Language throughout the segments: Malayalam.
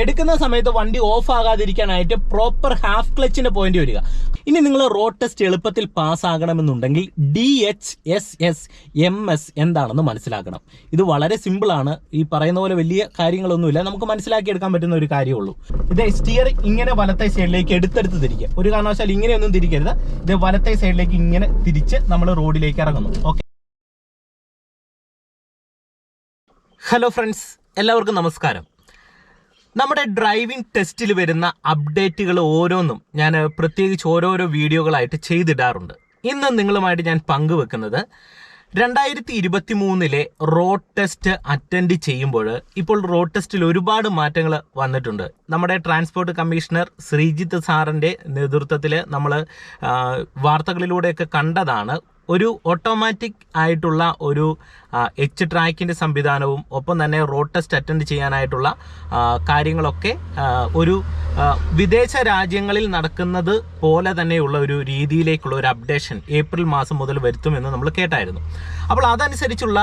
എടുക്കുന്ന സമയത്ത് വണ്ടി ഓഫ് ആകാതിരിക്കാനായിട്ട് പ്രോപ്പർ ഹാഫ് ക്ലച്ചിന്റെ പോയിന്റ് വരിക. ഇനി നിങ്ങൾ റോഡ് ടെസ്റ്റ് എളുപ്പത്തിൽ പാസ്സാകണമെന്നുണ്ടെങ്കിൽ DHSSMS എന്താണെന്ന് മനസ്സിലാക്കണം. ഇത് വളരെ സിമ്പിൾ ആണ്. ഈ പറയുന്ന പോലെ വലിയ കാര്യങ്ങളൊന്നുമില്ല, നമുക്ക് മനസ്സിലാക്കിയെടുക്കാൻ പറ്റുന്ന ഒരു കാര്യമുള്ളൂ. ഇത് സ്റ്റിയറിംഗ് ഇങ്ങനെ വലത്തെ സൈഡിലേക്ക് എടുത്തെടുത്ത് തിരിക്കുക. ഒരു കാരണവശാൽ ഇങ്ങനെയൊന്നും തിരിക്കരുത്. ഇത് വലത്തെ സൈഡിലേക്ക് ഇങ്ങനെ തിരിച്ച് നമ്മൾ റോഡിലേക്ക് ഇറങ്ങുന്നു. ഓക്കെ. ഹലോ ഫ്രണ്ട്സ്, എല്ലാവർക്കും നമസ്കാരം. നമ്മുടെ ഡ്രൈവിംഗ് ടെസ്റ്റിൽ വരുന്ന അപ്ഡേറ്റുകൾ ഓരോന്നും ഞാൻ പ്രത്യേകിച്ച് ഓരോരോ വീഡിയോകളായിട്ട് ചെയ്തിടാറുണ്ട്. ഇന്ന് നിങ്ങളുമായിട്ട് ഞാൻ പങ്കുവെക്കുന്നത് 2023 റോഡ് ടെസ്റ്റ് അറ്റൻഡ് ചെയ്യുമ്പോൾ ഇപ്പോൾ റോഡ് ടെസ്റ്റിൽ ഒരുപാട് മാറ്റങ്ങൾ വന്നിട്ടുണ്ട്. നമ്മുടെ ട്രാൻസ്പോർട്ട് കമ്മീഷണർ ശ്രീജിത്ത് സാറിൻ്റെ നേതൃത്വത്തിൽ നമ്മൾ വാർത്തകളിലൂടെയൊക്കെ കണ്ടതാണ്. ഒരു ഓട്ടോമാറ്റിക് ആയിട്ടുള്ള ഒരു എച്ച് ട്രാക്കിൻ്റെ സംവിധാനവും ഒപ്പം തന്നെ റോഡ് ടെസ്റ്റ് അറ്റൻഡ് ചെയ്യാനായിട്ടുള്ള കാര്യങ്ങളൊക്കെ ഒരു വിദേശ രാജ്യങ്ങളിൽ നടക്കുന്നത് പോലെ തന്നെയുള്ള ഒരു രീതിയിലേക്കുള്ള ഒരു അപ്ഡേഷൻ ഏപ്രിൽ മാസം മുതൽ വരുത്തുമെന്ന് നമ്മൾ കേട്ടായിരുന്നു. അപ്പോൾ അതനുസരിച്ചുള്ള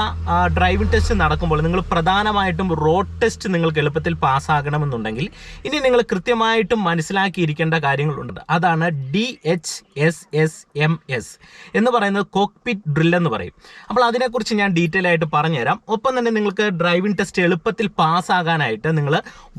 ഡ്രൈവിംഗ് ടെസ്റ്റ് നടക്കുമ്പോൾ നിങ്ങൾ പ്രധാനമായിട്ടും റോഡ് ടെസ്റ്റ് നിങ്ങൾക്ക് എളുപ്പത്തിൽ പാസ്സാകണമെന്നുണ്ടെങ്കിൽ ഇനി നിങ്ങൾ കൃത്യമായിട്ടും മനസ്സിലാക്കിയിരിക്കേണ്ട കാര്യങ്ങളുണ്ട്. അതാണ് DHSSMS എന്ന് പറയുന്നത് കോക്പിറ്റ് ഡ്രിൽ എന്ന് പറയും. അപ്പോൾ അതിനെക്കുറിച്ച് ഞാൻ ഡീറ്റെയിൽ ആയിട്ട് പറഞ്ഞുതരാം. ഒപ്പം തന്നെ നിങ്ങൾക്ക് ഡ്രൈവിംഗ് ടെസ്റ്റ് എളുപ്പത്തിൽ പാസ്സാകാനായിട്ട് നിങ്ങൾ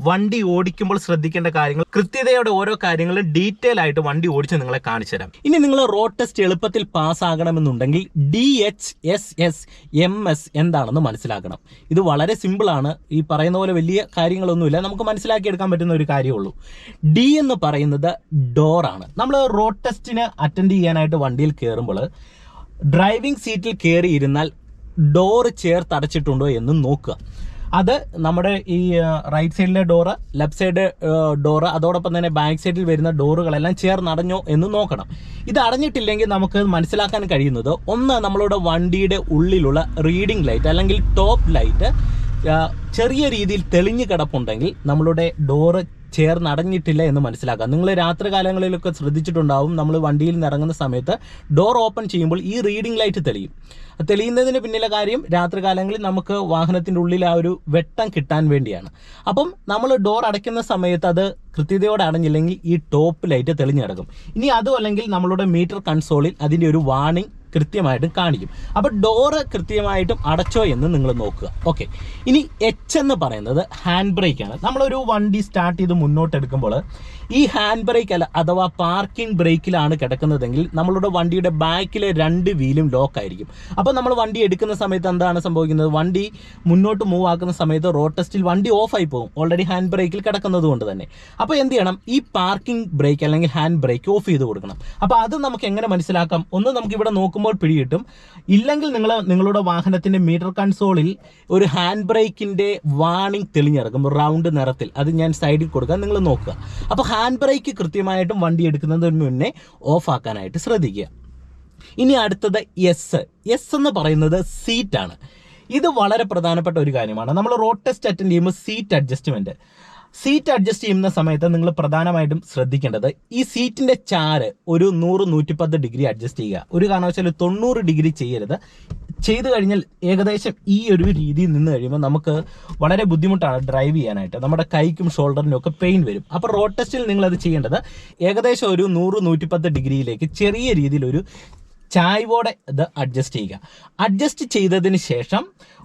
വണ്ടി ഓടിക്കുമ്പോൾ ശ്രദ്ധിക്കേണ്ട കാര്യങ്ങൾ, കൃത്യതയോടെ ഓരോ കാര്യങ്ങളും ഡീറ്റെയിൽ ആയിട്ട് വണ്ടി ഓടിച്ച് നിങ്ങളെ കാണിച്ചു തരാം. ഇനി നിങ്ങൾ റോഡ് ടെസ്റ്റ് എളുപ്പത്തിൽ പാസ്സാകണമെന്നുണ്ടെങ്കിൽ DHSSMS എന്താണെന്ന് മനസ്സിലാക്കണം. ഇത് വളരെ സിമ്പിൾ ആണ്. ഈ പറയുന്ന പോലെ വലിയ കാര്യങ്ങളൊന്നുമില്ല, നമുക്ക് മനസ്സിലാക്കിയെടുക്കാൻ പറ്റുന്ന ഒരു കാര്യമുള്ളൂ. D എന്ന് പറയുന്നത് ഡോറാണ്. നമ്മൾ റോഡ് ടെസ്റ്റിന് അറ്റൻഡ് ചെയ്യാനായിട്ട് വണ്ടിയിൽ കയറുമ്പോൾ ഡ്രൈവിംഗ് സീറ്റിൽ കയറി ഇരുന്നാൽ ഡോറ് ചേർത്തടച്ചിട്ടുണ്ടോ എന്ന് നോക്കുക. അത് നമ്മുടെ ഈ റൈറ്റ് സൈഡിലെ ഡോറ്, ലെഫ്റ്റ് സൈഡ് ഡോറ്, അതോടൊപ്പം തന്നെ ബാക്ക് സൈഡിൽ വരുന്ന ഡോറുകളെല്ലാം ചേർന്നടഞ്ഞോ എന്ന് നോക്കണം. ഇത് അടഞ്ഞിട്ടില്ലെങ്കിൽ നമുക്ക് മനസ്സിലാക്കാൻ കഴിയുന്നത്, ഒന്ന്, നമ്മളുടെ വണ്ടിയുടെ ഉള്ളിലുള്ള റീഡിംഗ് ലൈറ്റ് അല്ലെങ്കിൽ ടോപ്പ് ലൈറ്റ് ചെറിയ രീതിയിൽ തെളിഞ്ഞു കിടപ്പുണ്ടെങ്കിൽ നമ്മളുടെ ഡോറ് ചേർന്നടഞ്ഞിട്ടില്ല എന്ന് മനസ്സിലാക്കാം. നിങ്ങൾ രാത്രി കാലങ്ങളിലൊക്കെ ശ്രദ്ധിച്ചിട്ടുണ്ടാവും, നമ്മൾ വണ്ടിയിൽ നിന്ന് ഇറങ്ങുന്ന സമയത്ത് ഡോർ ഓപ്പൺ ചെയ്യുമ്പോൾ ഈ റീഡിംഗ് ലൈറ്റ് തെളിയും. തെളിയുന്നതിന് പിന്നിലെ കാര്യം രാത്രി കാലങ്ങളിൽ നമുക്ക് വാഹനത്തിൻ്റെ ഉള്ളിൽ ആ ഒരു വെട്ടം കിട്ടാൻ വേണ്ടിയാണ്. അപ്പം നമ്മൾ ഡോർ അടയ്ക്കുന്ന സമയത്ത് അത് കൃത്യതയോടെ അടഞ്ഞില്ലെങ്കിൽ ഈ ടോപ്പ് ലൈറ്റ് തെളിഞ്ഞു കിടക്കും. ഇനി അതും അല്ലെങ്കിൽ നമ്മളുടെ മീറ്റർ കൺസോളിൽ അതിൻ്റെ ഒരു വാർണിംഗ് കൃത്യമായിട്ടും കാണിക്കും. അപ്പോൾ ഡോറ് കൃത്യമായിട്ടും അടച്ചോ എന്ന് നിങ്ങൾ നോക്കുക. ഓക്കെ. ഇനി H എന്ന് പറയുന്നത് ഹാൻഡ് ബ്രേക്കാണ്. നമ്മളൊരു വണ്ടി സ്റ്റാർട്ട് ചെയ്ത് മുന്നോട്ടെടുക്കുമ്പോൾ ഈ ഹാൻഡ് ബ്രേക്ക് അഥവാ പാർക്കിംഗ് ബ്രേക്കിലാണ് കിടക്കുന്നതെങ്കിൽ നമ്മളുടെ വണ്ടിയുടെ ബാക്കിലെ 2 വീലും ലോക്ക് ആയിരിക്കും. അപ്പോൾ നമ്മൾ വണ്ടി എടുക്കുന്ന സമയത്ത് എന്താണ് സംഭവിക്കുന്നത്? വണ്ടി മുന്നോട്ട് മൂവ് ആക്കുന്ന സമയത്ത് റോഡ് ടെസ്റ്റിൽ വണ്ടി ഓഫായി പോകും, ഓൾറെഡി ഹാൻഡ് ബ്രേക്കിൽ കിടക്കുന്നത് കൊണ്ട് തന്നെ. അപ്പോൾ എന്ത് ചെയ്യണം? ഈ പാർക്കിംഗ് ബ്രേക്ക് അല്ലെങ്കിൽ ഹാൻഡ് ബ്രേക്ക് ഓഫ് ചെയ്ത് കൊടുക്കണം. അപ്പോൾ അത് നമുക്ക് എങ്ങനെ മനസ്സിലാക്കാം? ഒന്ന്, നമുക്ക് ഇവിടെ നോക്കുമ്പോൾ പിടികിട്ടും. ഇല്ലെങ്കിൽ നിങ്ങളുടെ വാഹനത്തിന്റെ മീറ്റർ കൺസോളിൽ ഒരു ഹാൻഡ് ബ്രേക്കിന്റെ വാർണിംഗ് തെളിഞ്ഞിറക്കും റൗണ്ട് നിറത്തിൽ. അത് ഞാൻ സൈഡിൽ കൊടുക്കാം, നിങ്ങൾ നോക്കുക. അപ്പോൾ ഹാൻഡ് ബ്രേക്ക് കൃത്യമായിട്ടും വണ്ടി എടുക്കുന്നതിന് മുന്നേ ഓഫ് ആക്കാനായിട്ട് ശ്രദ്ധിക്കുക. ഇനി അടുത്തത് S എന്ന് പറയുന്നത് സീറ്റാണ്. ഇത് വളരെ പ്രധാനപ്പെട്ട ഒരു കാര്യമാണ്. നമ്മൾ റോഡ് ടെസ്റ്റ് അറ്റൻഡ് ചെയ്യുമ്പോൾ സീറ്റ് അഡ്ജസ്റ്റ് ചെയ്യുന്ന സമയത്ത് നിങ്ങൾ പ്രധാനമായിട്ടും ശ്രദ്ധിക്കേണ്ടത്, ഈ സീറ്റിന്റെ ചാര് ഒരു 100-110 ഡിഗ്രി അഡ്ജസ്റ്റ് ചെയ്യുക. ഒരു കാരണവശാലും 90 ഡിഗ്രി ചെയ്യരുത്. ചെയ്തു കഴിഞ്ഞാൽ ഏകദേശം ഈ ഒരു രീതിയിൽ നിന്ന് കഴിയുമ്പോൾ നമുക്ക് വളരെ ബുദ്ധിമുട്ടാണ് ഡ്രൈവ് ചെയ്യാനായിട്ട്. നമ്മുടെ കൈക്കും ഷോൾഡറിനും ഒക്കെ പെയിൻ വരും. അപ്പോൾ റോഡ് ടെസ്റ്റിൽ നിങ്ങളത് ചെയ്യേണ്ടത് ഏകദേശം ഒരു 100-110 ഡിഗ്രിയിലേക്ക് ചെറിയ രീതിയിലൊരു ചായ്വോടെ ഇത് അഡ്ജസ്റ്റ് ചെയ്യുക. അഡ്ജസ്റ്റ് ചെയ്തതിന് ശേഷം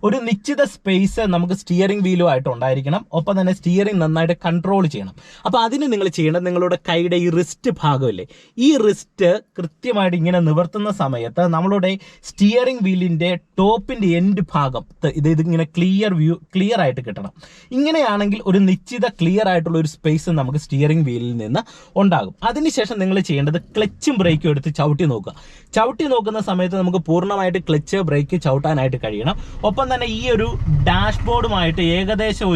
ഒരു നിശ്ചിത സ്പേസ് നമുക്ക് സ്റ്റിയറിംഗ് വീലുമായിട്ട് ഉണ്ടായിരിക്കണം. ഒപ്പം തന്നെ സ്റ്റിയറിംഗ് നന്നായിട്ട് കൺട്രോൾ ചെയ്യണം. അപ്പോൾ അതിന് നിങ്ങൾ ചെയ്യേണ്ടത്, നിങ്ങളുടെ കൈയുടെ ഈ റിസ്റ്റ് ഭാഗമില്ലേ, ഈ റിസ്റ്റ് കൃത്യമായിട്ട് ഇങ്ങനെ നിവർത്തുന്ന സമയത്ത് നമ്മളുടെ സ്റ്റിയറിംഗ് വീലിൻ്റെ ടോപ്പിൻ്റെ എൻഡ് ഭാഗം ഇതിങ്ങനെ ക്ലിയർ ആയിട്ട് കിട്ടണം. ഇങ്ങനെയാണെങ്കിൽ ഒരു നിശ്ചിത ക്ലിയർ ആയിട്ടുള്ള ഒരു സ്പേസ് നമുക്ക് സ്റ്റിയറിംഗ് വീലിൽ നിന്ന് ഉണ്ടാകും. അതിനുശേഷം നിങ്ങൾ ചെയ്യേണ്ടത് ക്ലച്ചും ബ്രേക്കും എടുത്ത് ചവിട്ടി നോക്കുക. ചവിട്ടി നോക്കുന്ന സമയത്ത് നമുക്ക് പൂർണ്ണമായിട്ട് ക്ലച്ച് ബ്രേക്ക് ചവിട്ടാനായിട്ട് കഴിയണം. ഒപ്പം തന്നെ ഈ ഒരു ഡാഷ്ബോർഡുമായിട്ട് ഏകദേശം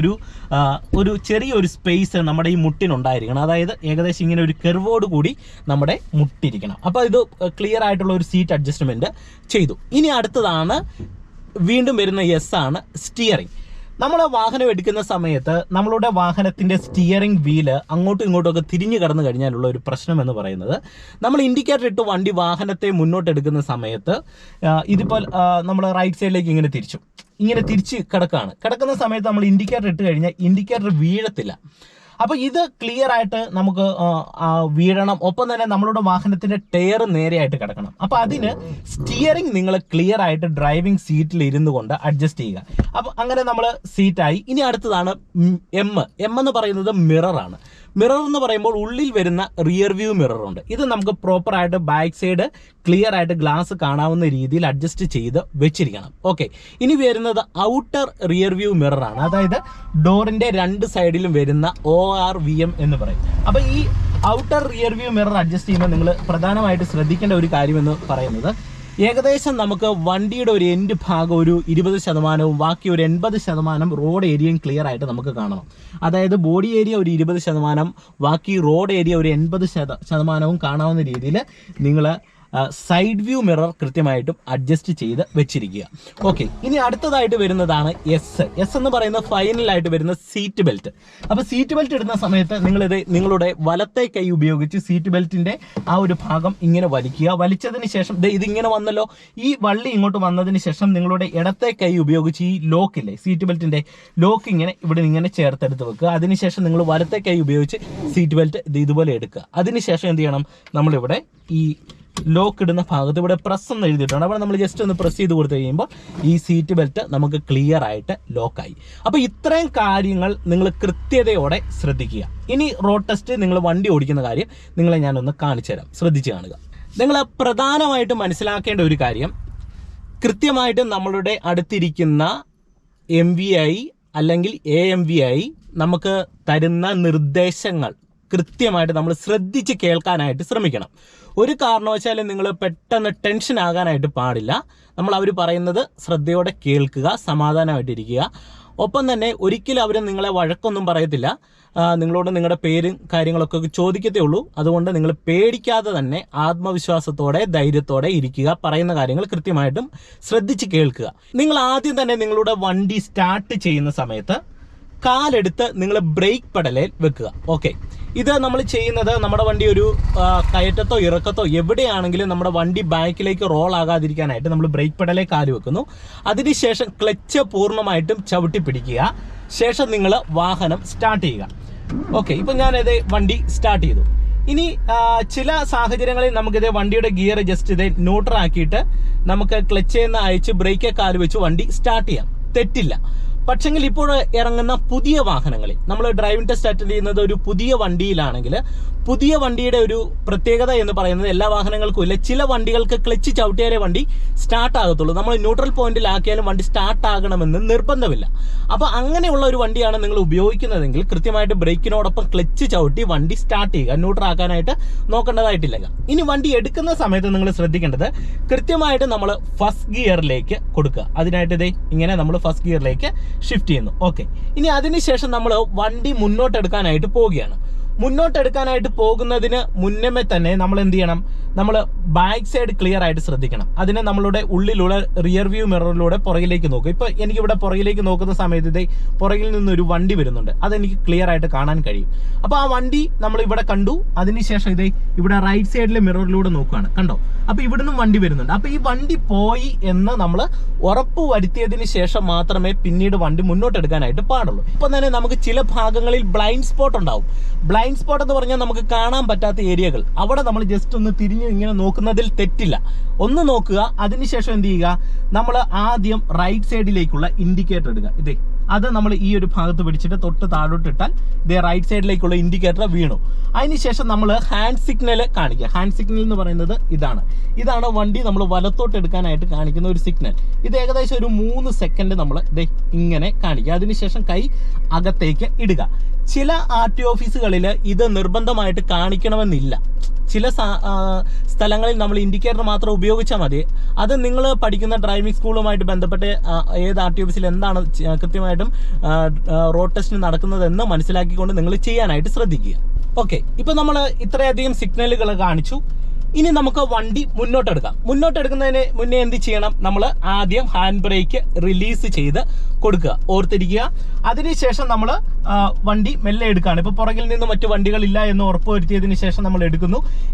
ഒരു ചെറിയൊരു സ്പേസ് നമ്മുടെ ഈ മുട്ടിനുണ്ടായിരിക്കണം. അതായത് ഏകദേശം ഇങ്ങനെ ഒരു കെർവോട് കൂടി നമ്മുടെ മുട്ടിരിക്കണം. അപ്പോൾ ഇത് ക്ലിയർ ആയിട്ടുള്ള ഒരു സീറ്റ് അഡ്ജസ്റ്റ്മെന്റ് ചെയ്തു. ഇനി അടുത്തതാണ് വീണ്ടും വരുന്ന S ആണ് സ്റ്റിയറിംഗ്. നമ്മൾ വാഹനം എടുക്കുന്ന സമയത്ത് നമ്മളുടെ വാഹനത്തിന്റെ സ്റ്റിയറിംഗ് വീല് അങ്ങോട്ടും ഇങ്ങോട്ടും ഒക്കെ തിരിഞ്ഞു കടന്നു കഴിഞ്ഞാലുള്ള ഒരു പ്രശ്നം എന്ന് പറയുന്നത്, നമ്മൾ ഇൻഡിക്കേറ്റർ ഇട്ട് വണ്ടി വാഹനത്തെ മുന്നോട്ട് എടുക്കുന്ന സമയത്ത് ഇതിപ്പോൾ നമ്മൾ റൈറ്റ് സൈഡിലേക്ക് ഇങ്ങനെ തിരിച്ച് കിടക്കുന്ന സമയത്ത് നമ്മൾ ഇൻഡിക്കേറ്റർ ഇട്ട് കഴിഞ്ഞാൽ ഇൻഡിക്കേറ്റർ വീഴത്തില്ല. അപ്പോൾ ഇത് ക്ലിയർ ആയിട്ട് നമുക്ക് വീഴണം. ഒപ്പം തന്നെ നമ്മളുടെ വാഹനത്തിന്റെ ടയർ നേരെയായിട്ട് കിടക്കണം. അപ്പോൾ അതിന് സ്റ്റിയറിംഗ് നിങ്ങൾ ക്ലിയർ ആയിട്ട് ഡ്രൈവിംഗ് സീറ്റിൽ ഇരുന്നു കൊണ്ട് അഡ്ജസ്റ്റ് ചെയ്യുക. അപ്പോൾ അങ്ങനെ നമ്മൾ സീറ്റായി. ഇനി അടുത്തതാണ് എം എന്ന് പറയുന്നത് മിററാണ്. മിറർ എന്ന് പറയുമ്പോൾ ഉള്ളിൽ വരുന്ന റിയർ വ്യൂ മിറർ ഉണ്ട്. ഇത് നമുക്ക് പ്രോപ്പറായിട്ട് ബാക്ക് സൈഡ് ക്ലിയർ ആയിട്ട് ഗ്ലാസ് കാണാവുന്ന രീതിയിൽ അഡ്ജസ്റ്റ് ചെയ്ത് വെച്ചിരിക്കണം. ഓക്കെ, ഇനി വരുന്നത് ഔട്ടർ റിയർ വ്യൂ മിറർ ആണ്. അതായത് ഡോറിന്റെ രണ്ട് സൈഡിലും വരുന്ന ORVM എന്ന് പറയും. അപ്പോൾ ഈ outer rear view mirror adjust ചെയ്യുമ്പോൾ നിങ്ങൾ പ്രധാനമായിട്ട് ശ്രദ്ധിക്കേണ്ട ഒരു കാര്യം എന്ന് പറയുന്നത്, ഏകദേശം നമുക്ക് വണ്ടിയുടെ ഒരു എൻഡ് ഭാഗം ഒരു 20% ബാക്കി ഒരു 80% റോഡ് ഏരിയയും ക്ലിയർ ആയിട്ട് നമുക്ക് കാണണം. അതായത് ബോഡി ഏരിയ ഒരു 20%, ബാക്കി റോഡ് ഏരിയ ഒരു 80% കാണാവുന്ന രീതിയിൽ നിങ്ങൾ സൈഡ് വ്യൂ മിറർ കൃത്യമായിട്ടും അഡ്ജസ്റ്റ് ചെയ്ത് വെച്ചിരിക്കുക. ഓക്കെ, ഇനി അടുത്തതായിട്ട് വരുന്നതാണ് എസ് എന്ന് പറയുന്ന ഫൈനലായിട്ട് വരുന്ന സീറ്റ് ബെൽറ്റ്. അപ്പോൾ സീറ്റ് ബെൽറ്റ് ഇടുന്ന സമയത്ത് നിങ്ങളുടെ വലത്തെ കൈ ഉപയോഗിച്ച് സീറ്റ് ബെൽറ്റിന്റെ ആ ഒരു ഭാഗം ഇങ്ങനെ വലിക്കുക. വലിച്ചതിന് ശേഷം ഇതിങ്ങനെ വന്നല്ലോ, ഈ വള്ളി ഇങ്ങോട്ട് വന്നതിന് ശേഷം നിങ്ങളുടെ ഇടത്തെ കൈ ഉപയോഗിച്ച് ഈ ലോക്കില്ലേ, സീറ്റ് ബെൽറ്റിന്റെ ലോക്ക് ഇങ്ങനെ ചേർത്തെടുത്ത് വെക്കുക. അതിനുശേഷം നിങ്ങൾ വലത്തെ കൈ ഉപയോഗിച്ച് സീറ്റ് ബെൽറ്റ് ഇതുപോലെ എടുക്കുക. അതിനുശേഷം എന്ത് ചെയ്യണം, നമ്മളിവിടെ ഈ ലോക്ക് ഇടുന്ന ഭാഗത്ത് ഇവിടെ പ്രസ് എന്ന് എഴുതിയിട്ടുണ്ട്. അവിടെ നമ്മൾ ജസ്റ്റ് ഒന്ന് പ്രസ് ചെയ്ത് കൊടുത്തു കഴിയുമ്പോൾ ഈ സീറ്റ് ബെൽറ്റ് നമുക്ക് ക്ലിയർ ആയിട്ട് ലോക്കായി. അപ്പോൾ ഇത്രയും കാര്യങ്ങൾ നിങ്ങൾ കൃത്യതയോടെ ശ്രദ്ധിക്കുക. ഇനി റോഡ് ടെസ്റ്റ് നിങ്ങൾ വണ്ടി ഓടിക്കുന്ന കാര്യം നിങ്ങളെ ഞാനൊന്ന് കാണിച്ചു തരാം, ശ്രദ്ധിച്ച് കാണുക. നിങ്ങൾ പ്രധാനമായിട്ട് മനസ്സിലാക്കേണ്ട ഒരു കാര്യം, കൃത്യമായിട്ട് നമ്മളുടെ അടുത്തിരിക്കുന്ന MVI അല്ലെങ്കിൽ AMVI നമുക്ക് തരുന്ന നിർദ്ദേശങ്ങൾ കൃത്യമായിട്ട് നമ്മൾ ശ്രദ്ധിച്ച് കേൾക്കാനായിട്ട് ശ്രമിക്കണം. ഒരു കാരണവശാലും നിങ്ങൾ പെട്ടെന്ന് ടെൻഷൻ ആകാനായിട്ട് പാടില്ല. അവർ പറയുന്നത് ശ്രദ്ധയോടെ കേൾക്കുക, സമാധാനമായിട്ടിരിക്കുക. ഒപ്പം തന്നെ ഒരിക്കലും അവർ നിങ്ങളെ വഴക്കൊന്നും പറയത്തില്ല. നിങ്ങളോട് നിങ്ങളുടെ പേരും കാര്യങ്ങളൊക്കെ ചോദിക്കത്തേ ഉള്ളൂ. അതുകൊണ്ട് നിങ്ങൾ പേടിക്കാതെ തന്നെ ആത്മവിശ്വാസത്തോടെ ധൈര്യത്തോടെ ഇരിക്കുക. പറയുന്ന കാര്യങ്ങൾ കൃത്യമായിട്ടും ശ്രദ്ധിച്ച് കേൾക്കുക. നിങ്ങൾ ആദ്യം തന്നെ നിങ്ങളുടെ വണ്ടി സ്റ്റാർട്ട് ചെയ്യുന്ന സമയത്ത് കാലെടുത്ത് നിങ്ങൾ ബ്രേക്ക് പെഡലിൽ വെക്കുക. ഓക്കെ, ഇത് നമ്മൾ ചെയ്യുന്നത് നമ്മുടെ വണ്ടി ഒരു കയറ്റത്തോ ഇറക്കത്തോ എവിടെയാണെങ്കിലും നമ്മുടെ വണ്ടി ബാക്കിലേക്ക് റോൾ ആകാതിരിക്കാനായിട്ട് നമ്മൾ ബ്രേക്ക് പെഡലിൽ കാല് വെക്കുന്നു. അതിനുശേഷം ക്ലച്ച് പൂർണ്ണമായിട്ടും ചവിട്ടി പിടിക്കുക. ശേഷം നിങ്ങൾ വാഹനം സ്റ്റാർട്ട് ചെയ്യുക. ഓക്കെ, ഇപ്പം ഞാനിത് വണ്ടി സ്റ്റാർട്ട് ചെയ്തു. ഇനി ചില സാഹചര്യങ്ങളിൽ നമുക്കിത് വണ്ടിയുടെ ഗിയർ ജസ്റ്റ് ന്യൂട്രൽ ആക്കിയിട്ട് നമുക്ക് ക്ലച്ചിൽ നിന്ന് അയച്ച് ബ്രേക്ക് കാല് വെച്ച് വണ്ടി സ്റ്റാർട്ട് ചെയ്യാം, തെറ്റില്ല. പക്ഷെങ്കിൽ ഇപ്പോൾ ഇറങ്ങുന്ന പുതിയ വാഹനങ്ങളിൽ നമ്മൾ ഡ്രൈവിംഗ് ടെസ്റ്റ് അറ്റൻഡ് ചെയ്യുന്നത് ഒരു പുതിയ വണ്ടിയിലാണെങ്കിൽ പുതിയ വണ്ടിയുടെ ഒരു പ്രത്യേകത എന്ന് പറയുന്നത് എല്ലാ വാഹനങ്ങൾക്കും ഇല്ല. ചില വണ്ടികൾക്ക് ക്ലച്ച് ചവിട്ടിയാലേ വണ്ടി സ്റ്റാർട്ട് ആകത്തുള്ളൂ. നമ്മൾ ന്യൂട്രൽ പോയിന്റിലാക്കിയാലും വണ്ടി സ്റ്റാർട്ട് ആകണമെന്ന് നിർബന്ധമില്ല. അപ്പോൾ അങ്ങനെയുള്ള ഒരു വണ്ടിയാണ് നിങ്ങൾ ഉപയോഗിക്കുന്നതെങ്കിൽ കൃത്യമായിട്ട് ബ്രേക്കിനോടൊപ്പം ക്ലച്ച് ചവിട്ടി വണ്ടി സ്റ്റാർട്ട് ചെയ്യുക, ന്യൂട്രൽ ആക്കാനായിട്ട് നോക്കേണ്ടതായിട്ടില്ല. ഇനി വണ്ടി എടുക്കുന്ന സമയത്ത് നിങ്ങൾ ശ്രദ്ധിക്കേണ്ടത് കൃത്യമായിട്ട് നമ്മൾ ഫസ്റ്റ് ഗിയറിലേക്ക് കൊടുക്കുക. അതിനായിട്ട് ഇങ്ങനെ നമ്മൾ ഫസ്റ്റ് ഗിയറിലേക്ക് ഷിഫ്റ്റ് ചെയ്യുന്നു. ഓക്കെ, ഇനി അതിനുശേഷം നമ്മൾ വണ്ടി മുന്നോട്ടെടുക്കാനായിട്ട് പോവുകയാണ്. മുന്നോട്ടെടുക്കാനായിട്ട് പോകുന്നതിന് മുന്നമേ തന്നെ നമ്മൾ എന്ത് ചെയ്യണം, നമ്മൾ ബാക്ക് സൈഡ് ക്ലിയർ ആയിട്ട് ശ്രദ്ധിക്കണം. അതിനെ നമ്മളുടെ ഉള്ളിലൂടെ റിയർ വ്യൂ മിററിലൂടെ പുറകിലേക്ക് നോക്കും. ഇപ്പോൾ എനിക്കിവിടെ പുറകിലേക്ക് നോക്കുന്ന സമയത്ത് പുറകിൽ നിന്നൊരു വണ്ടി വരുന്നുണ്ട്, അതെനിക്ക് ക്ലിയർ ആയിട്ട് കാണാൻ കഴിയും. അപ്പോൾ ആ വണ്ടി നമ്മൾ ഇവിടെ കണ്ടു. അതിനുശേഷം ഇവിടെ റൈറ്റ് സൈഡിലെ മിററിലൂടെ നോക്കുകയാണ്, കണ്ടോ? അപ്പോൾ ഇവിടുന്ന് വണ്ടി വരുന്നുണ്ട്. അപ്പോൾ ഈ വണ്ടി പോയി എന്ന് നമ്മൾ ഉറപ്പ് വരുത്തിയതിന് ശേഷം മാത്രമേ പിന്നീട് വണ്ടി മുന്നോട്ടെടുക്കാനായിട്ട് പാടുള്ളൂ. ഇപ്പം തന്നെ നമുക്ക് ചില ഭാഗങ്ങളിൽ ബ്ലൈൻഡ് സ്പോട്ട് ഉണ്ടാവും. ബ്ലൈൻഡ് സ്പോട്ട് എന്ന് പറഞ്ഞാൽ നമുക്ക് കാണാൻ പറ്റാത്ത ഏരിയകൾ, അവിടെ നമ്മൾ ജസ്റ്റ് ഒന്ന് തിരിഞ്ഞ് ഇങ്ങനെ നോക്കുന്നതിൽ തെറ്റില്ല. ഒന്ന് നോക്കുക. അതിനുശേഷം എന്ത് ചെയ്യുക, നമ്മൾ ആദ്യം റൈറ്റ് സൈഡിലേക്കുള്ള ഇൻഡിക്കേറ്റർ ഇടുക. അത് നമ്മൾ ഈ ഒരു ഭാഗത്ത് പിടിച്ചിട്ട് തൊട്ട് താഴോട്ടിട്ടാൽ റൈറ്റ് സൈഡിലേക്കുള്ള ഇൻഡിക്കേറ്റർ വീണു. അതിനുശേഷം നമ്മൾ ഹാൻഡ് സിഗ്നൽ കാണിക്കുക. ഹാൻഡ് സിഗ്നൽ എന്ന് പറയുന്നത് ഇതാണ് വണ്ടി നമ്മൾ വലത്തോട്ട് എടുക്കാനായിട്ട് കാണിക്കുന്ന ഒരു സിഗ്നൽ. ഇത് ഏകദേശം ഒരു 3 സെക്കൻഡ് നമ്മൾ ഇങ്ങനെ കാണിക്കുക. അതിനുശേഷം കൈ അകത്തേക്ക് ഇടുക. ചില RTO ഓഫീസുകളിൽ ഇത് നിർബന്ധമായിട്ട് കാണിക്കണമെന്നില്ല. ചില സ്ഥലങ്ങളിൽ നമ്മൾ ഇൻഡിക്കേറ്റർ മാത്രം ഉപയോഗിച്ചാൽ മതി. അത് നിങ്ങൾ പഠിക്കുന്ന ഡ്രൈവിംഗ് സ്കൂളുമായിട്ട് ബന്ധപ്പെട്ട് ഏത് RTO ഓഫീസിൽ എന്താണ് കൃത്യമായിട്ടും റോഡ് ടെസ്റ്റിന് നടക്കുന്നതെന്ന് മനസ്സിലാക്കിക്കൊണ്ട് നിങ്ങൾ ചെയ്യാനായിട്ട് ശ്രദ്ധിക്കുക. ഓക്കെ, ഇപ്പം നമ്മൾ ഇത്രയധികം സിഗ്നലുകൾ കാണിച്ചു. ഇനി നമുക്ക് വണ്ടി മുന്നോട്ടെടുക്കാം. മുന്നോട്ടെടുക്കുന്നതിന് മുന്നേ എന്ത് ചെയ്യണം, നമ്മൾ ആദ്യം ഹാൻഡ് ബ്രേക്ക് റിലീസ് ചെയ്ത് കൊടുക്കുക. ഓർത്തിരിക്കുക, അതിനുശേഷം നമ്മൾ വണ്ടി മെല്ലെ എടുക്കുകയാണ്. ഇപ്പോൾ പുറകിൽ നിന്ന് മറ്റു വണ്ടികളില്ല എന്ന് ഉറപ്പുവരുത്തിയതിന് ശേഷം നമ്മൾ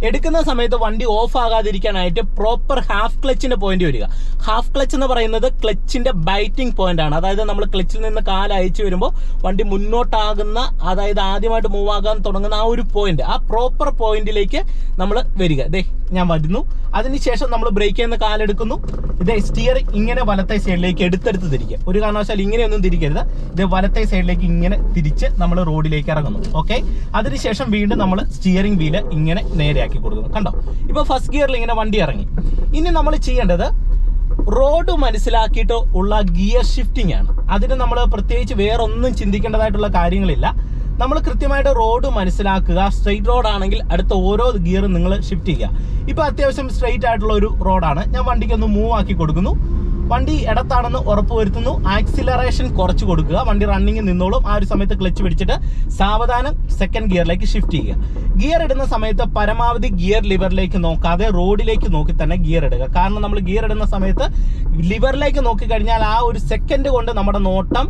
എടുക്കുന്ന സമയത്ത് വണ്ടി ഓഫ് ആകാതിരിക്കാനായിട്ട് പ്രോപ്പർ ഹാഫ് ക്ലച്ചിന്റെ പോയിന്റ് വരിക. ഹാഫ് ക്ലച്ച് എന്ന് പറയുന്നത് ക്ലച്ചിന്റെ ബൈറ്റിംഗ് പോയിന്റ് ആണ്. അതായത് നമ്മൾ ക്ലച്ചിൽ നിന്ന് കാൽ അയച്ചു വരുമ്പോൾ വണ്ടി മുന്നോട്ടാകുന്ന, അതായത് ആദ്യമായിട്ട് മൂവ് ആകാൻ തുടങ്ങുന്ന ആ ഒരു പോയിന്റ്, ആ പ്രോപ്പർ പോയിന്റിലേക്ക് നമ്മൾ വരിക. ഇതേ ഞാൻ വരുന്നു. അതിനുശേഷം നമ്മൾ ബ്രേക്ക് ചെയ്യുന്ന കാലെടുക്കുന്നു. ഇതേ സ്റ്റിയറിംഗ് ഇങ്ങനെ വലത്തെ സൈഡിലേക്ക് എടുത്തെടുത്ത് തിരിക്കുക. ഒരു കാരണവശാൽ ഇങ്ങനെയൊന്നും തിരിക്കരുത്. ഇത് വലത്തെ സൈഡിലേക്ക് ഇങ്ങനെ തിരിച്ച് നമ്മൾ റോഡിലേക്ക് ഇറങ്ങുന്നു. ഓക്കെ, അതിനുശേഷം വീണ്ടും നമ്മൾ സ്റ്റിയറിംഗ് വീല് ഇങ്ങനെ നേരെയാക്കി കൊടുക്കുന്നു. കണ്ടോ, ഇപ്പൊ ഫസ്റ്റ് ഗിയറിൽ ഇങ്ങനെ വണ്ടി ഇറങ്ങി. ഇനി നമ്മൾ ചെയ്യേണ്ടത് റോഡ് മനസ്സിലാക്കിയിട്ട് ഉള്ള ഗിയർ ഷിഫ്റ്റിംഗ് ആണ്. അതിന് നമ്മൾ പ്രത്യേകിച്ച് വേറെ ഒന്നും ചിന്തിക്കേണ്ടതായിട്ടുള്ള കാര്യങ്ങളില്ല. നമ്മൾ കൃത്യമായിട്ട് റോഡ് മനസ്സിലാക്കുക. സ്ട്രെയിറ്റ് റോഡ് ആണെങ്കിൽ അടുത്ത ഓരോ ഗിയറും നിങ്ങൾ ഷിഫ്റ്റ് ചെയ്യുക. ഇപ്പൊ അത്യാവശ്യം സ്ട്രെയിറ്റ് ആയിട്ടുള്ള ഒരു റോഡാണ്. ഞാൻ വണ്ടിക്ക് ഒന്ന് മൂവ് ആക്കി കൊടുക്കുന്നു. വണ്ടി ഇടത്താണെന്ന് ഉറപ്പുവരുത്തുന്നു. ആക്സിലറേഷൻ കുറച്ച് കൊടുക്കുക. വണ്ടി റണ്ണിങ് നിന്നോളും. ആ ഒരു സമയത്ത് ക്ലച്ച് പിടിച്ചിട്ട് സാവധാനം സെക്കൻഡ് ഗിയറിലേക്ക് ഷിഫ്റ്റ് ചെയ്യുക. ഗിയർ ഇടുന്ന സമയത്ത് പരമാവധി ഗിയർ ലിവറിലേക്ക് നോക്കാതെ റോഡിലേക്ക് നോക്കി തന്നെ ഗിയർ ഇടുക. കാരണം നമ്മൾ ഗിയർ ഇടുന്ന സമയത്ത് ലിവറിലേക്ക് നോക്കിക്കഴിഞ്ഞാൽ ആ ഒരു സെക്കൻഡ് കൊണ്ട് നമ്മുടെ നോട്ടം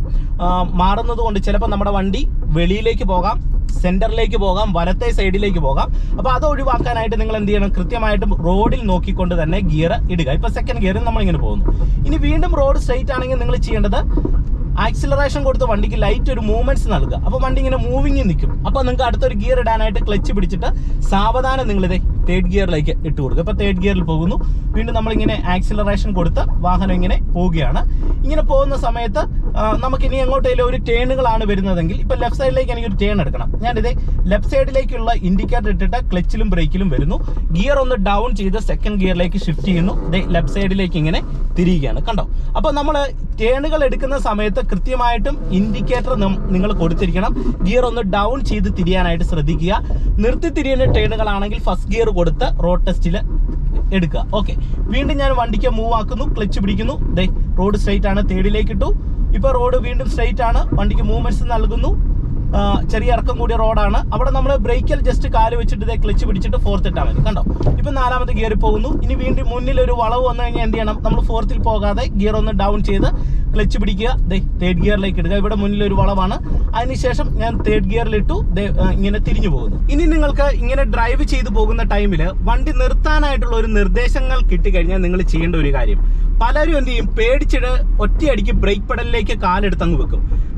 മാറുന്നത് കൊണ്ട് ചിലപ്പോൾ നമ്മുടെ വണ്ടി വെളിയിലേക്ക് പോകാം, സെന്ററിലേക്ക് പോകാം, വലത്തെ സൈഡിലേക്ക് പോകാം. അപ്പോൾ അത് ഒഴിവാക്കാനായിട്ട് നിങ്ങൾ എന്ത് ചെയ്യണം? കൃത്യമായിട്ടും റോഡിൽ നോക്കിക്കൊണ്ട് തന്നെ ഗിയർ ഇടുക. ഇപ്പൊ സെക്കൻഡ് ഗിയറിൽ നമ്മളിങ്ങനെ പോകുന്നു. ഇനി വീണ്ടും റോഡ് സ്ട്രെയിറ്റ് ആണെങ്കിൽ നിങ്ങൾ ചെയ്യേണ്ടത് ആക്സിലറേഷൻ കൊടുത്ത് വണ്ടിക്ക് ലൈറ്റ് ഒരു മൂവ്മെന്റ്സ് നൽകുക. അപ്പോൾ വണ്ടി ഇങ്ങനെ മൂവിങ് നിൽക്കും. അപ്പോൾ നിങ്ങൾക്ക് അടുത്തൊരു ഗിയർ ഇടാനായിട്ട് ക്ലച്ച് പിടിച്ചിട്ട് സാവധാനം നിങ്ങളിതേ തേർഡ് ഗിയറിലേക്ക് ഇട്ട് കൊടുക്കുക. ഇപ്പോൾ തേർഡ് ഗിയറിൽ പോകുന്നു. വീണ്ടും നമ്മളിങ്ങനെ ആക്സിലറേഷൻ കൊടുത്ത് വാഹനം ഇങ്ങനെ പോവുകയാണ്. ഇങ്ങനെ പോകുന്ന സമയത്ത് നമുക്കിനി എങ്ങോട്ടേലും ഒരു ടേണുകളാണ് വരുന്നതെങ്കിൽ ഇപ്പൊ ലെഫ്റ്റ് സൈഡിലേക്ക് എനിക്കൊരു ടേൺ എടുക്കണം. ഞാനിതേ ലെഫ്റ്റ് സൈഡിലേക്കുള്ള ഇൻഡിക്കേറ്റർ ഇട്ടിട്ട് ക്ലച്ചിലും ബ്രേക്കിലും വരുന്നു. ഗിയർ ഒന്ന് ഡൗൺ ചെയ്ത് സെക്കൻഡ് ഗിയറിലേക്ക് ഷിഫ്റ്റ് ചെയ്യുന്നു. ലെഫ്റ്റ് സൈഡിലേക്ക് ഇങ്ങനെ തിരിയുകയാണ്. കണ്ടോ, അപ്പൊ നമ്മൾ ടേണുകൾ എടുക്കുന്ന സമയത്ത് കൃത്യമായിട്ടും ഇൻഡിക്കേറ്റർ നിങ്ങൾ കൊടുത്തിരിക്കണം. ഗിയർ ഒന്ന് ഡൗൺ ചെയ്ത് തിരിയാനായിട്ട് ശ്രദ്ധിക്കുക. നിർത്തി തിരിയുന്ന ടേണുകളാണെങ്കിൽ ഫസ്റ്റ് ഗിയർ കൊടുത്ത് റോഡ് ടെസ്റ്റിൽ എടുക്കുക. ഓക്കെ, വീണ്ടും ഞാൻ വണ്ടിക്ക് മൂവ് ആക്കുന്നു. ക്ലച്ച് പിടിക്കുന്നു. റോഡ് സ്ട്രെയിറ്റ് ആണ്. തേർഡിലേക്ക് ഇട്ടു. ഇപ്പൊ റോഡ് വീണ്ടും സ്ട്രെയിറ്റ് ആണ്. വണ്ടിക്ക് മൂവ്മെന്റ്സ് നൽകുന്നു. ചെറിയ ഇറക്കം കൂടിയ റോഡാണ്. അവിടെ നമ്മൾ ബ്രേക്കിൽ ജസ്റ്റ് കാല് വെച്ചിട്ട് ക്ലച്ച് പിടിച്ചിട്ട് ഫോർത്ത് ഇട്ടാൽ മതി. കണ്ടോ, ഇപ്പൊ നാലാമത്തെ ഗിയറിൽ പോകുന്നു. ഇനി വീണ്ടും മുന്നിൽ ഒരു വളവ് വന്നു കഴിഞ്ഞാൽ എന്ത് ചെയ്യണം? നമ്മൾ ഫോർത്തിൽ പോകാതെ ഗിയർ ഒന്ന് ഡൗൺ ചെയ്ത് ക്ലച്ച് പിടിക്കുക. തേർഡ് ഗിയറിലേക്ക് ഇടുക. ഇവിടെ മുന്നിൽ ഒരു വളവാണ്. അതിനുശേഷം ഞാൻ തേർഡ് ഗിയറിലിട്ടു. ഇങ്ങനെ തിരിഞ്ഞു പോകുന്നു. ഇനി നിങ്ങൾക്ക് ഇങ്ങനെ ഡ്രൈവ് ചെയ്തു പോകുന്ന ടൈമിൽ വണ്ടി നിർത്താനായിട്ടുള്ള ഒരു നിർദ്ദേശങ്ങൾ കിട്ടിക്കഴിഞ്ഞാൽ നിങ്ങൾ ചെയ്യേണ്ട ഒരു കാര്യം, പലരും എന്ത് ചെയ്യും? പേടിച്ചിട്ട് ഒറ്റയടിക്ക് ബ്രേക്ക് പെഡലിലേക്ക് കാലെടുത്തങ്ങ്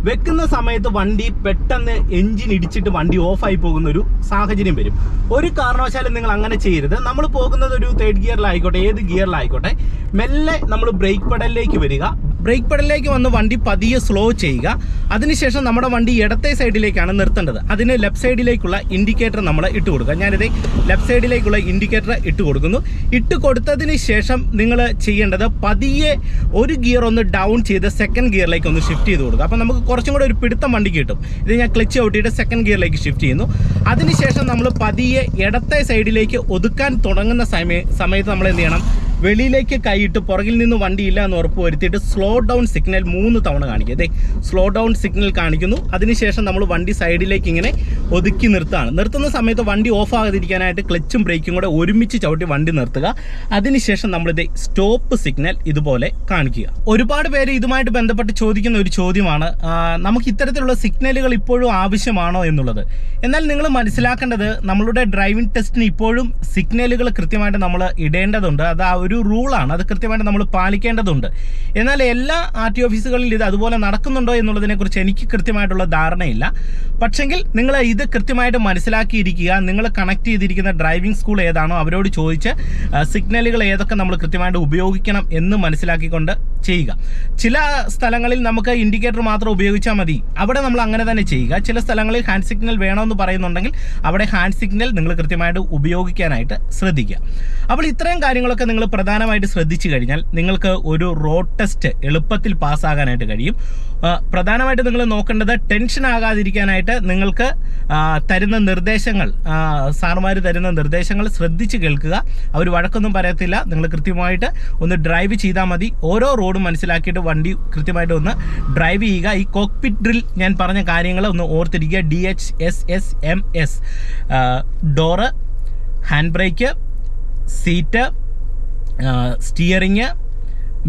വെക്കുന്ന സമയത്ത് വണ്ടി പെട്ടെന്ന് എഞ്ചിൻ ഇടിച്ചിട്ട് വണ്ടി ഓഫായി പോകുന്ന ഒരു സാഹചര്യം വരും. ഒരു കാരണവശാലും നിങ്ങൾ അങ്ങനെ ചെയ്യരുത്. നമ്മൾ പോകുന്നത് ഒരു തേർഡ് ഗിയറിലായിക്കോട്ടെ, ഏത് ഗിയറിലായിക്കോട്ടെ, മെല്ലെ നമ്മൾ ബ്രേക്ക് പെഡലിലേക്ക് വരിക. ബ്രേക്ക് പെഡലിലേക്ക് വന്ന് വണ്ടി പതിയെ സ്ലോ ചെയ്യുക. അതിനുശേഷം നമ്മുടെ വണ്ടി ഇടത്തെ സൈഡിലേക്കാണ് നിർത്തേണ്ടത്. അതിന് ലെഫ്റ്റ് സൈഡിലേക്കുള്ള ഇൻഡിക്കേറ്റർ നമ്മൾ ഇട്ട് കൊടുക്കുക. ഞാനിത് ലെഫ്റ്റ് സൈഡിലേക്കുള്ള ഇൻഡിക്കേറ്റർ ഇട്ട് കൊടുക്കുന്നു. ഇട്ട് കൊടുത്തതിന് ശേഷം നിങ്ങൾ ചെയ്യേണ്ടത് പതിയെ ഒരു ഗിയർ ഒന്ന് ഡൗൺ ചെയ്ത് സെക്കൻഡ് ഗിയറിലേക്ക് ഒന്ന് ഷിഫ്റ്റ് ചെയ്ത് കൊടുക്കുക. അപ്പോൾ നമുക്ക് കുറച്ചും കൂടെ ഒരു പിടുത്തം വണ്ടിക്ക് കിട്ടും. ഇത് ഞാൻ ക്ലച്ച് ഔട്ടിയിട്ട് സെക്കൻഡ് ഗിയറിലേക്ക് ഷിഫ്റ്റ് ചെയ്യുന്നു. അതിനുശേഷം നമ്മൾ പതിയെ ഇടത്തെ സൈഡിലേക്ക് ഒതുക്കാൻ തുടങ്ങുന്ന സമയത്ത് നമ്മൾ എന്ത് ചെയ്യണം? വെളിയിലേക്ക് കൈയിട്ട് പുറകിൽ നിന്ന് വണ്ടിയില്ല എന്ന് ഉറപ്പ് വരുത്തിയിട്ട് സ്ലോ ഡൗൺ സിഗ്നൽ 3 തവണ കാണിക്കുക. സ്ലോ ഡൗൺ സിഗ്നൽ കാണിക്കുന്നു. അതിനുശേഷം നമ്മൾ വണ്ടി സൈഡിലേക്ക് ഇങ്ങനെ ഒതുക്കി നിർത്തുന്ന സമയത്ത് വണ്ടി ഓഫ് ആകാതിരിക്കാനായിട്ട് ക്ലച്ചും ബ്രേക്കും കൂടെ ഒരുമിച്ച് ചവിട്ടി വണ്ടി നിർത്തുക. അതിനുശേഷം നമ്മളിത് സ്റ്റോപ്പ് സിഗ്നൽ ഇതുപോലെ കാണിക്കുക. ഒരുപാട് പേര് ഇതുമായിട്ട് ബന്ധപ്പെട്ട് ചോദിക്കുന്ന ഒരു ചോദ്യമാണ്, നമുക്ക് ഇത്തരത്തിലുള്ള സിഗ്നലുകൾ ഇപ്പോഴും ആവശ്യമാണോ എന്നുള്ളത്. എന്നാൽ നിങ്ങൾ മനസ്സിലാക്കേണ്ടത്, നമ്മളുടെ ഡ്രൈവിംഗ് ടെസ്റ്റിന് ഇപ്പോഴും സിഗ്നലുകൾ കൃത്യമായിട്ട് നമ്മൾ ഇടേണ്ടതുണ്ട്. അത് ആ ഒരു റൂളാണ്. അത് കൃത്യമായിട്ട് നമ്മൾ പാലിക്കേണ്ടതുണ്ട്. എന്നാൽ എല്ലാ RTO ഓഫീസുകളിൽ ഇത് അതുപോലെ നടക്കുന്നുണ്ടോ എന്നുള്ളതിനെ കുറിച്ച് എനിക്ക് കൃത്യമായിട്ടുള്ള ധാരണയില്ല. പക്ഷെങ്കിൽ നിങ്ങൾ ഇത് കൃത്യമായിട്ട് മനസ്സിലാക്കിയിരിക്കുക. നിങ്ങൾ കണക്ട് ചെയ്തിരിക്കുന്ന ഡ്രൈവിംഗ് സ്കൂൾ ഏതാണോ അവരോട് ചോദിച്ച് സിഗ്നലുകൾ ഏതൊക്കെ നമ്മൾ കൃത്യമായിട്ട് ഉപയോഗിക്കണം എന്ന് മനസ്സിലാക്കിക്കൊണ്ട് ചെയ്യുക. ചില സ്ഥലങ്ങളിൽ നമുക്ക് ഇൻഡിക്കേറ്റർ മാത്രം ഉപയോഗിച്ചാൽ മതി, അവിടെ നമ്മൾ അങ്ങനെ തന്നെ ചെയ്യുക. ചില സ്ഥലങ്ങളിൽ ഹാൻഡ് സിഗ്നൽ വേണമെന്ന് പറയുന്നുണ്ടെങ്കിൽ അവിടെ ഹാൻഡ് സിഗ്നൽ നിങ്ങൾ കൃത്യമായിട്ട് ഉപയോഗിക്കാനായിട്ട് ശ്രദ്ധിക്കുക. അപ്പോൾ ഇത്രയും കാര്യങ്ങളൊക്കെ നിങ്ങൾ പ്രധാനമായിട്ട് ശ്രദ്ധിച്ചു കഴിഞ്ഞാൽ നിങ്ങൾക്ക് ഒരു റോഡ് ടെസ്റ്റ് എളുപ്പത്തിൽ പാസ്സാകാനായിട്ട് കഴിയും. പ്രധാനമായിട്ട് നിങ്ങൾ നോക്കേണ്ടത് ടെൻഷൻ ആകാതിരിക്കാനായിട്ട് നിങ്ങൾക്ക് തരുന്ന നിർദ്ദേശങ്ങൾ, സാറുമാർ തരുന്ന നിർദ്ദേശങ്ങൾ ശ്രദ്ധിച്ച് കേൾക്കുക. അവർ വഴക്കൊന്നും പറയത്തില്ല. നിങ്ങൾ കൃത്യമായിട്ട് ഒന്ന് ഡ്രൈവ് ചെയ്താൽ മതി. ഓരോ റോഡും മനസ്സിലാക്കിയിട്ട് വണ്ടി കൃത്യമായിട്ട് ഒന്ന് ഡ്രൈവ് ചെയ്യുക. ഈ കോക്പിറ്റ് ഡ്രിൽ ഞാൻ പറഞ്ഞ കാര്യങ്ങൾ ഒന്ന് ഓർത്തിരിക്കുക. DHSSMS, door, hand brake, seat, steering,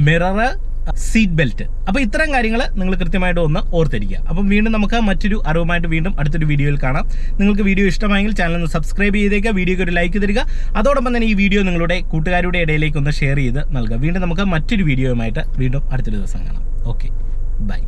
mirror, seat belt. അപ്പോൾ ഇത്തരം കാര്യങ്ങൾ നിങ്ങൾ കൃത്യമായിട്ട് ഒന്ന് ഓർത്തിരിക്കുക. അപ്പം വീണ്ടും നമുക്ക് മറ്റൊരു അറിവുമായിട്ട് വീണ്ടും അടുത്തൊരു വീഡിയോയിൽ കാണാം. നിങ്ങൾക്ക് വീഡിയോ ഇഷ്ടമായെങ്കിൽ ചാനൽ ഒന്ന് സബ്സ്ക്രൈബ് ചെയ്തേക്കുക, വീഡിയോയ്ക്ക് ഒരു ലൈക്ക് തരിക. അതോടൊപ്പം തന്നെ ഈ വീഡിയോ നിങ്ങളുടെ കൂട്ടുകാരുടെ ഇടയിലേക്ക് ഒന്ന് ഷെയർ ചെയ്ത് നൽകുക. വീണ്ടും നമുക്ക് മറ്റൊരു വീഡിയോയുമായിട്ട് വീണ്ടും അടുത്തൊരു ദിവസം കാണാം. Okay, by.